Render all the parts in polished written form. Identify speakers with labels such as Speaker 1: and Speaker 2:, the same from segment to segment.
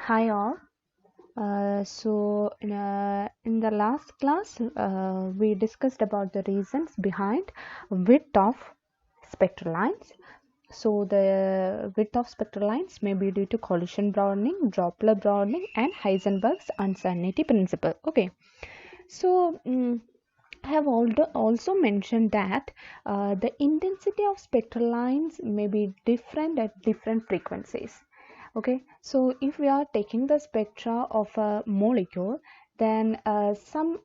Speaker 1: Hi all. In the last class, we discussed about the reasons behind width of spectral lines. So the width of spectral lines may be due to collision broadening, Doppler broadening, and Heisenberg's uncertainty principle. Okay. So I have also mentioned that the intensity of spectral lines may be different at different frequencies. Okay, so if we are taking the spectra of a molecule, then some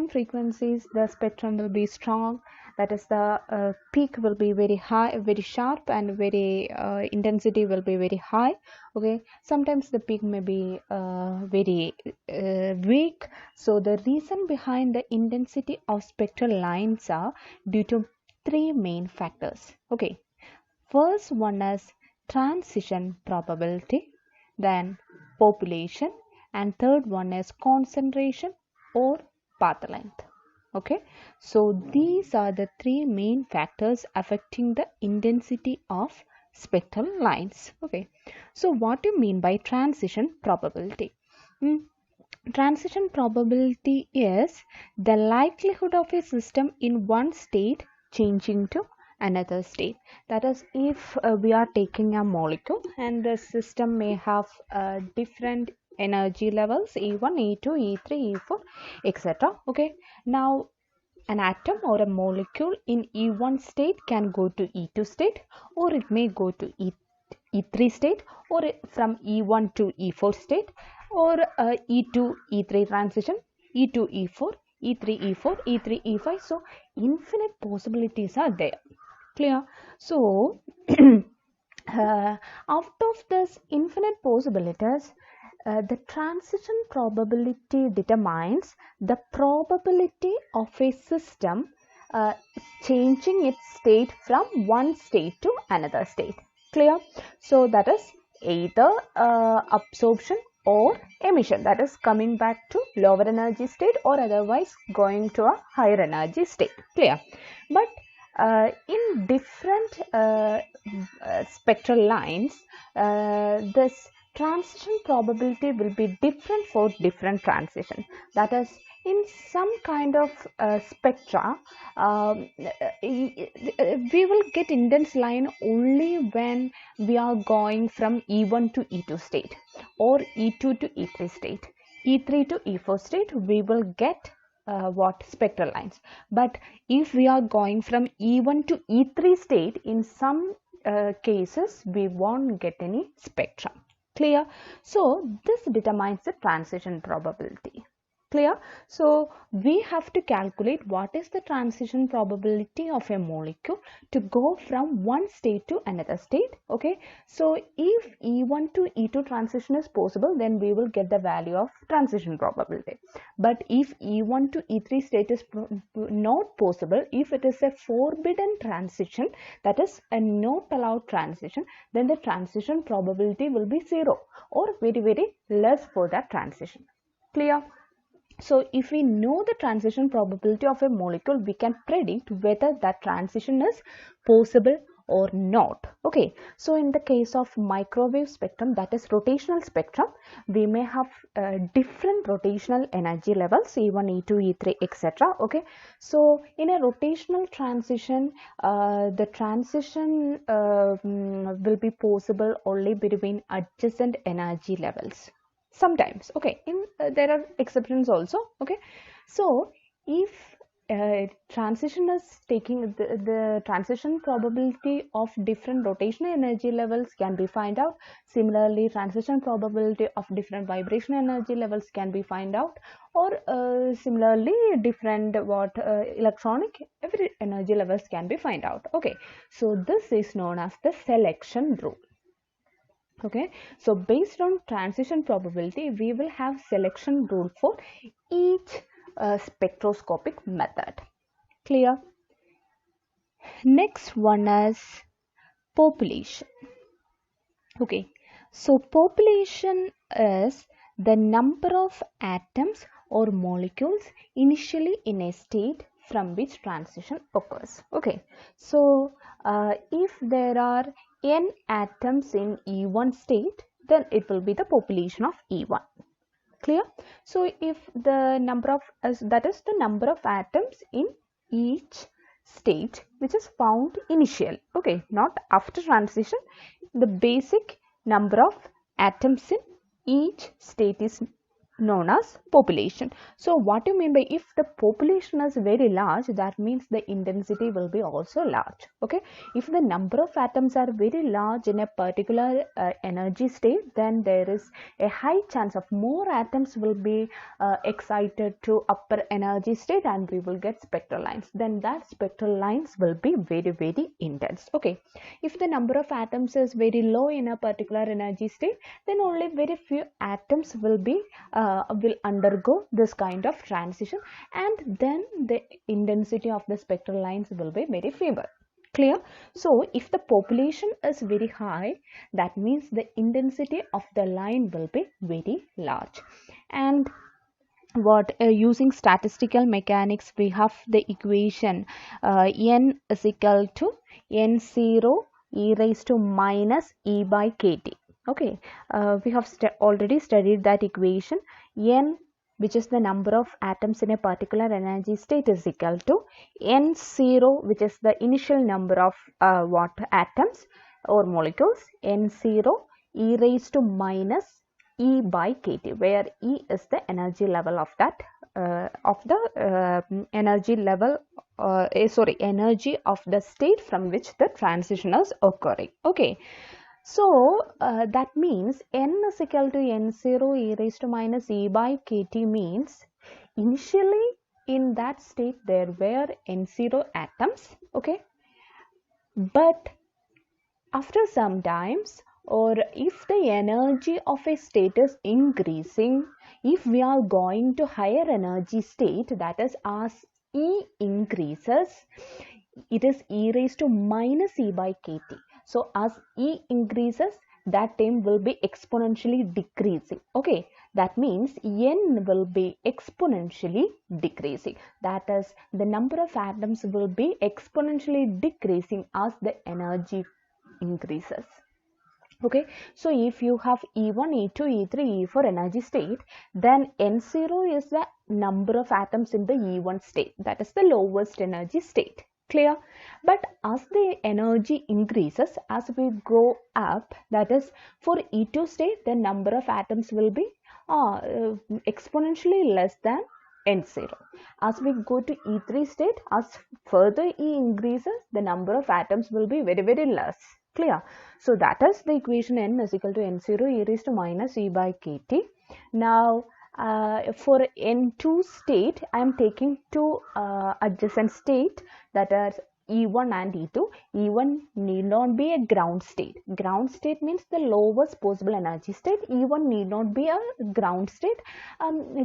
Speaker 1: frequencies the spectrum will be strong, that is the peak will be very high, very sharp, and very intensity will be very high. Okay, sometimes the peak may be very weak. So the reason behind the intensity of spectral lines are due to three main factors. Okay, first one is transition probability, then population, and third one is concentration or path length. Okay, so these are the three main factors affecting the intensity of spectral lines. Okay, so what do you mean by transition probability? Hmm, Transition probability is the likelihood of a system in one state changing to another state. That is, if we are taking a molecule and the system may have different energy levels E1, E2, E3, E4, etc. Okay, now an atom or a molecule in E1 state can go to E2 state, or it may go to E3 state, or from E1 to E4 state, or E2 E3 transition, E2 E4, E3 E4, E3 E5. So infinite possibilities are there. Clear? So out of this infinite possibilities, the transition probability determines the probability of a system changing its state from one state to another state. Clear? So that is either absorption or emission, that is coming back to lower energy state or otherwise going to a higher energy state. Clear? But in different spectral lines, this transition probability will be different for different transition. That is, in some kind of spectra, we will get intense line only when we are going from E1 to E2 state, or E2 to E3 state, E3 to E4 state. We will get what spectral lines. But if we are going from E1 to E3 state, in some cases we won't get any spectrum. Clear? So this determines the transition probability. Clear? So we have to calculate what is the transition probability of a molecule to go from one state to another state. Okay, so if E1 to E2 transition is possible, then we will get the value of transition probability. But if E1 to E3 state is not possible, if it is a forbidden transition, that is a not allowed transition, then the transition probability will be 0 or very less for that transition. Clear? So if we know the transition probability of a molecule, we can predict whether that transition is possible or not. Okay, so in the case of microwave spectrum, that is rotational spectrum, we may have different rotational energy levels, E1, E2, E3, etc. Okay, so in a rotational transition, the transition will be possible only between adjacent energy levels. Sometimes, okay, there are exceptions also. Okay, so if transition is taking the transition probability of different rotational energy levels can be find out. Similarly, transition probability of different vibrational energy levels can be find out, or similarly different electronic every energy levels can be find out. Okay, so this is known as the selection rule. Okay, so based on transition probability, we will have selection rule for each spectroscopic method. Clear? Next one is population. Okay, so population is the number of atoms or molecules initially in a state from which transition occurs. Okay, so if there are n atoms in E1 state, then it will be the population of E1. Clear? So if the number of that is the number of atoms in each state which is found initially, okay, not after transition, the basic number of atoms in each state is known as population. So what do you mean by if the population is very large, that means the intensity will be also large. Okay, if the number of atoms are very large in a particular energy state, then there is a high chance of more atoms will be excited to upper energy state and we will get spectral lines. Then that spectral lines will be very, very intense. Okay, if the number of atoms is very low in a particular energy state, then only very few atoms will be will undergo this kind of transition, and then the intensity of the spectral lines will be very feeble. Clear? So if the population is very high, that means the intensity of the line will be very large. And what using statistical mechanics, we have the equation n is equal to n0 e raised to minus e by kt. Okay, we have already studied that equation. N, which is the number of atoms in a particular energy state, is equal to n0, which is the initial number of atoms or molecules, n0 e raised to minus E by kt, where E is the energy level of that energy of the state from which the transition is occurring. Okay, so that means n is equal to n0 e raised to minus e by kt means initially in that state there were n0 atoms. Okay, but after some times, or if the energy of a state is increasing, if we are going to higher energy state, that is as E increases, it is e raised to minus e by kt. So as E increases, that term will be exponentially decreasing. Okay, that means n will be exponentially decreasing. That is, the number of atoms will be exponentially decreasing as the energy increases. Okay, so if you have E1, E2, E3, E4 energy state, then N0 is the number of atoms in the E1 state, that is the lowest energy state. Clear? But as the energy increases, as we go up, that is for E2 state, the number of atoms will be exponentially less than N0. As we go to E3 state, as further E increases, the number of atoms will be very, very less. Clear? So that is the equation n is equal to n0 e raised to minus e by kt. Now for n2 state, I am taking two adjacent state, that are E1 and E2. E1 need not be a ground state. Ground state means the lowest possible energy state. E1 need not be a ground state.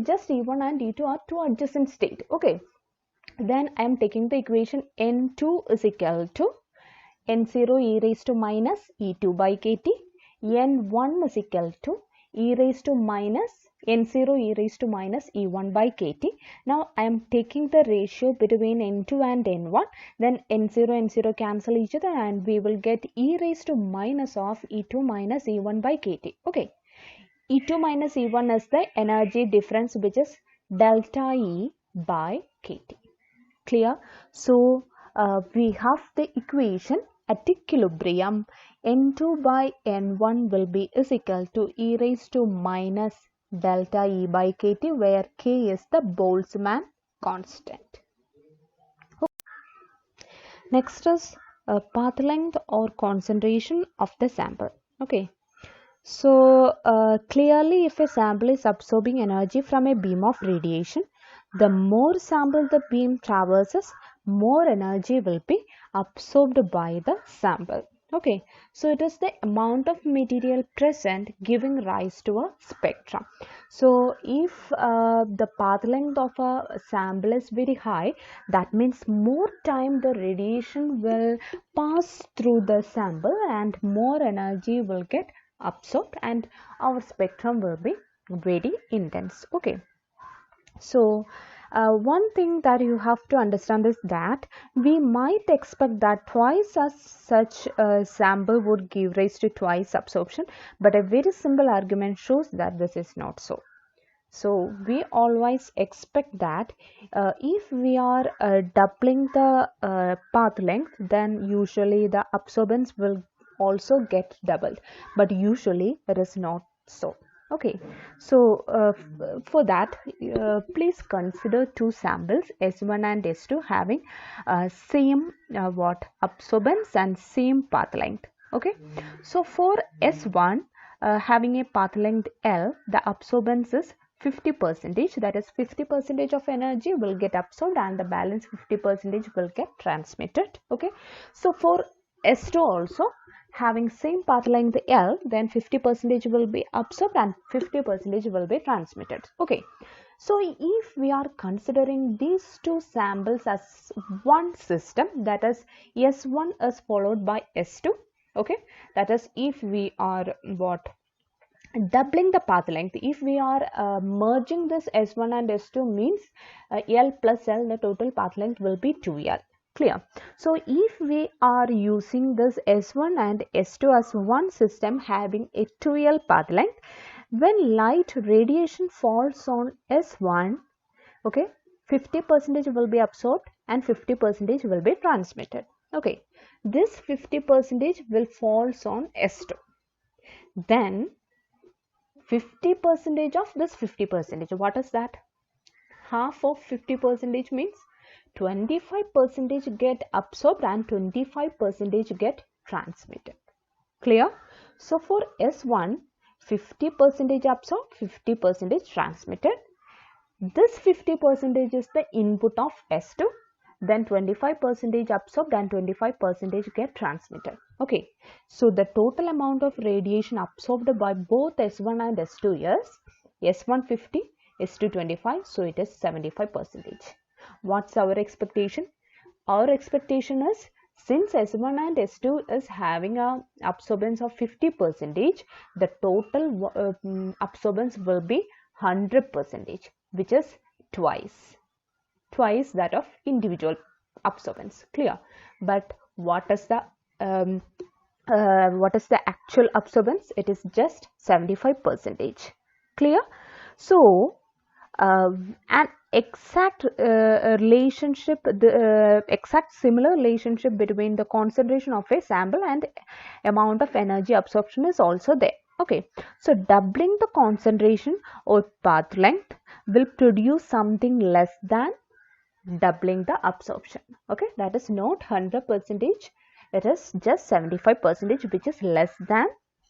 Speaker 1: Just E1 and E2 are two adjacent state. Okay. Then I am taking the equation n2 is equal to n0 e raised to minus e2 by kt, n1 is equal to e raised to minus n0 e raised to minus e1 by kt. Now I am taking the ratio between n2 and n1, then n0 n0 cancel each other and we will get e raised to minus of e2 minus e1 by kt. Okay, e2 minus e1 is the energy difference, which is delta E by kt. Clear? So we have the equation at equilibrium n2 by n1 will be is equal to e raised to minus delta E by kt, where k is the Boltzmann constant. Next is path length or concentration of the sample. Okay. So clearly, if a sample is absorbing energy from a beam of radiation, the more sample the beam traverses, more energy will be absorbed by the sample. Okay, so it is the amount of material present giving rise to a spectrum. So if the path length of a sample is very high, that means more time the radiation will pass through the sample and more energy will get absorbed and our spectrum will be very intense. Okay, so One thing that you have to understand is that we might expect that twice as such a sample would give rise to twice absorption, but a very simple argument shows that this is not so. So we always expect that if we are doubling the path length, then usually the absorbance will also get doubled, but usually it is not so. Okay, so for that, please consider two samples S1 and S2 having same what absorbance and same path length. Okay, so for S1 having a path length L, the absorbance is 50%, that is 50% of energy will get absorbed and the balance 50% will get transmitted. Okay, so for S2 also having same path length L, then 50% will be absorbed and 50% will be transmitted. Okay, so if we are considering these two samples as one system, that is S1 is followed by S2. Okay, that is if we are what doubling the path length, if we are merging this S1 and S2 means L plus L, the total path length will be 2L. Clear? So if we are using this S1 and S2 as one system having a 2L path length, when light radiation falls on S1, okay, 50% will be absorbed and 50% will be transmitted. Okay, this 50% will falls on S2. Then 50% of this 50%, what is that? Half of 50% means 25% get absorbed and 25% get transmitted. Clear? So for S1, 50% absorbed, 50% transmitted. This 50% is the input of S2. Then 25% absorbed and 25% get transmitted. Okay, so the total amount of radiation absorbed by both S1 and S2 is S1 50, S2 25, so it is 75%. What's our expectation? Our expectation is, since S1 and S2 is having a absorbance of 50%, the total absorbance will be 100%, which is twice that of individual absorbance. Clear? But what is the actual absorbance? It is just 75%. Clear? So an exact relationship, the exact similar relationship between the concentration of a sample and amount of energy absorption is also there. Okay, so doubling the concentration or path length will produce something less than doubling the absorption. Okay, that is not 100%, it is just 75%, which is less than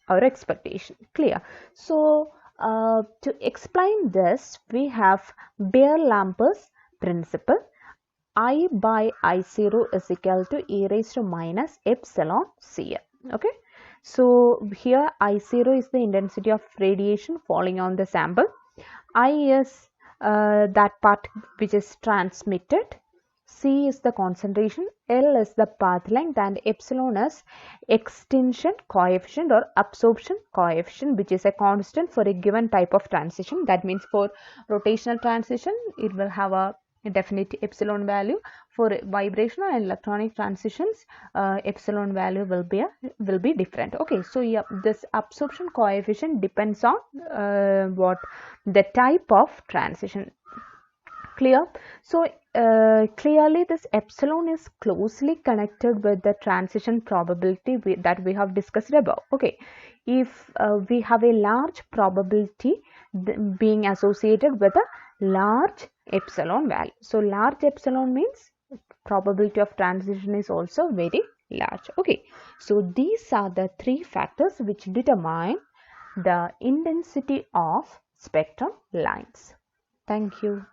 Speaker 1: our expectation. Clear? So to explain this, we have Beer-Lambert's principle. I by I0 is equal to e raised to minus epsilon Cl. Okay, so here I0 is the intensity of radiation falling on the sample. I is that part which is transmitted, C is the concentration, L is the path length, and epsilon is extinction coefficient or absorption coefficient, which is a constant for a given type of transition. That means for rotational transition it will have a definite epsilon value. For vibrational and electronic transitions, epsilon value will be different. Okay, so yeah, this absorption coefficient depends on what the type of transition. Clear? So clearly this epsilon is closely connected with the transition probability that we have discussed above. Okay, if we have a large probability being associated with a large epsilon value, so large epsilon means probability of transition is also very large. Okay, so these are the three factors which determine the intensity of spectrum lines. Thank you.